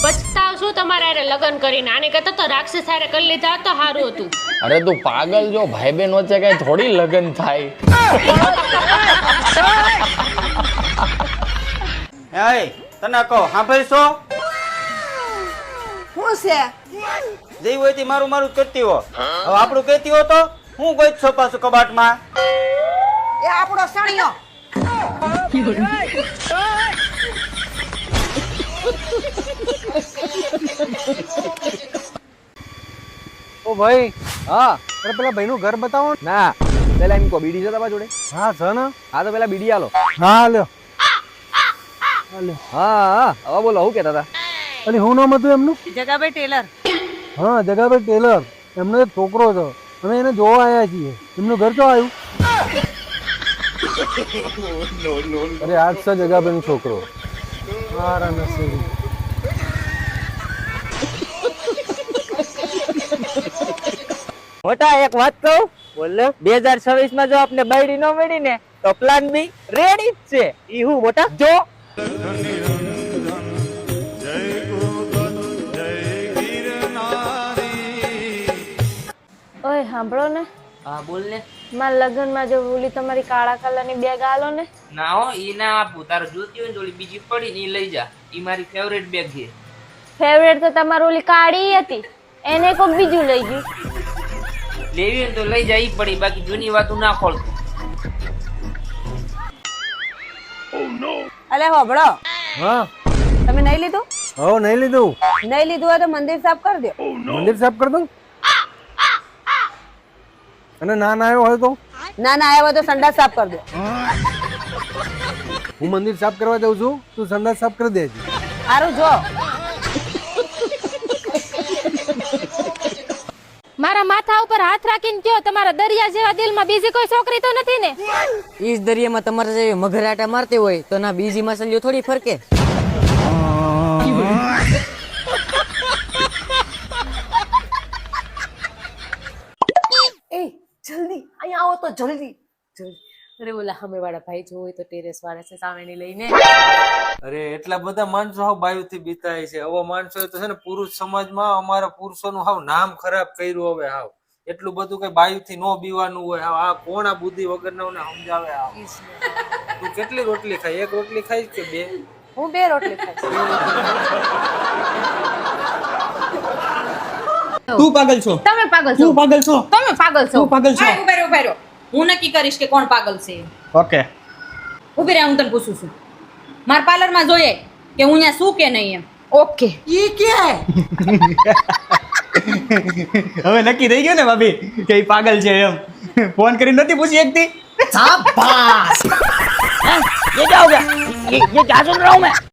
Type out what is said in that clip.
પછતાવ શું તમારે હારે લગ્ન કરીને? આને કરતા તો રાક્ષસ હારે કરી લીધા તો સારું હતું. અરે તું પાગલ, જો ભાઈ બહેન વચ્ચે કઈ થોડી લગ્ન થાય. એ તને કહો સાંભળશો? શું છે? જઈ હોય તે મારું મારું કરતી હો. હવે આપણું કહેતી હો તો હું ગઈ છો પાછું કબાટમાં. એ આપણો સણિયો. ઓ ભાઈ, હા અરે પેલા ભાઈનું ઘર બતાવો ના. પેલા એમ કો બીડી છે તમારા જોડે? હા છે ને. હા તો પેલા બીડી આલો. હા લ્યો. હા હા હવે બોલો, શું કહેતા હતા? અલી હું નામ હતું એમનું? જગાભાઈ ટેલર. હા જગાભાઈ ટેલર. એમનો એક છોકરો છે, અમે એને જોવા આવ્યા છીએ. એમનું ઘર તો આવ્યું? અરે આજ છે જગાભાઈ નો છોકરો. મારા નસીબ. મોટા એક વાત કહું? બોલ. 2026 માં જો આપને બાયડી ન મળી ને તો પ્લાન બી રેડી જ છે. ઈ હું મોટા જો. ઓય સાંભળો ને, હા બોલ ને. મારા લગ્નમાં જો ઓલી તમારી કાળા કલરની બેગ આલો ને. ના હો, ઈ ના આપું. તારે જોતી હોય ને ઓલી બીજી પડી ને ઈ લઈ જા. ઈ મારી ફેવરેટ બેગ છે. ફેવરેટ તો તમારી ઓલી કાળી હતી, એને કોક બીજું લઈ ગયું. લેવી હોય તો લઈ જા, ઈ પડી. બાકી જૂની વાતો ના ખોલતું. અલે હોબળો, હા તમે નહીં લીધું? હો નહીં લીધું. નહીં લીધું હોય તો મંદિર સાફ કરી દો. મંદિર સાફ કરી દઉં? અને ના ના આવ્યો હોય તો? ના ના આવ્યો તો સંડાસ સાફ કરી દો. હું મંદિર સાફ કરવા જાઉં છું, તું સંડાસ સાફ કરી દેજે. સારું જો. મારા માથા ઉપર હાથ રાખીને કયો, તમારા દરિયા જેવા દિલમાં બીજી કોઈ છોકરી તો નથી ને? ઈસ દરિયામાં તમારે જેવી મગરાટા મારતી હોય તો ના બીજી માછલીઓ થોડી ફરકે. એ જલ્દી અહીંયા આવો તો જલ્દી. અરે ઓલા સામે વાળા ભાઈ જો હોય તો ટેરેસ વાળા છે સામેની લઈને. અરે એટલા બધા માણસો હાવ બાયુથી બીતાય છે. હવે માણસો તો છે ને પુરુષ સમાજમાં અમારા પુરુષોનું હાવ નામ ખરાબ કર્યું. હવે હાવ એટલું બધું કઈ બાયુથી નો બીવાનું હોય. હાવ આ કોણ આ બુદ્ધિ વગરનાઓને સમજાવે? હાવ તું કેટલી રોટલી ખાય? એક રોટલી ખાઈ કે બે? હું 2 રોટલી ખાઈશ. તું પાગલ છો? તમે પાગલ છો. તું પાગલ છો? તમે પાગલ છો. તું પાગલ છો? હા, ઉભા રહ્યો, ઉભા રહ્યો. હું નક્કી કરીશ કે કોણ પાગલ છે. ઓકે ઉભી રહે, હું તને પૂછું છું. મારા પાર્લરમાં જોઈએ કે હું અહીંયા શું કે નહીં એમ. ઓકે. ઈ કે હવે નક્કી થઈ ગયું ને ભાભી કે ઈ પાગલ છે એમ. ફોન કરીને નથી પૂછી એકતી? ये क्या हो गया? ये क्या सुन रहा हूँ मैं?